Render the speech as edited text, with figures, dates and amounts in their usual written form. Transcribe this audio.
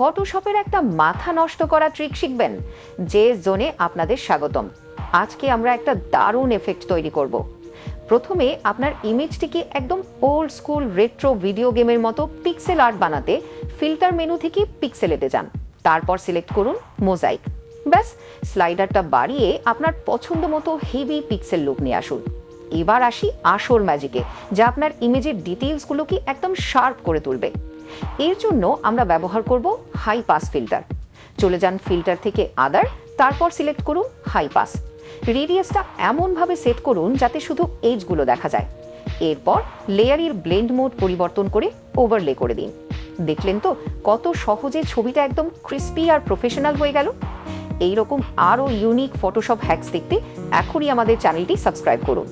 ফটোশপের একটা মাথা নষ্ট করা ট্রিক শিখবেন, যে জোনে আপনাদের স্বাগতম। আজকে আমরা একটা দারুণ এফেক্ট তৈরি করব। প্রথমে আপনার ইমেজটিকে একদম ওল্ড স্কুল রেট্রো ভিডিও গেমের মতো পিক্সেল আর্ট বানাতে ফিল্টার মেনু থেকে পিক্সেলেটে যান, তারপর সিলেক্ট করুন মোজাইক। ব্যাস, স্লাইডারটা বাড়িয়ে আপনার পছন্দ মতো হেভি পিক্সেল লুক নিয়ে আসুন। এবার আসি আসল ম্যাজিকে, যা আপনার ইমেজের ডিটেইলসগুলোকে একদম শার্প করে তুলবে। এর জন্য আমরা ব্যবহার করব হাই পাস ফিল্টার। চলে যান ফিল্টার থেকে আদার, তারপর সিলেক্ট করুন হাই পাস। রেডিয়াসটা এমনভাবে সেট করুন যাতে শুধু এজগুলো দেখা যায়। এরপর লেয়ারের ব্লেন্ড মোড পরিবর্তন করে ওভারলে করে দিন। দেখলেন তো কত সহজে ছবিটা একদম ক্রিস্পি আর প্রফেশনাল হয়ে গেল। এইরকম আরও ইউনিক ফটোশপ হ্যাকস দেখতে এখনই আমাদের চ্যানেলটি সাবস্ক্রাইব করুন।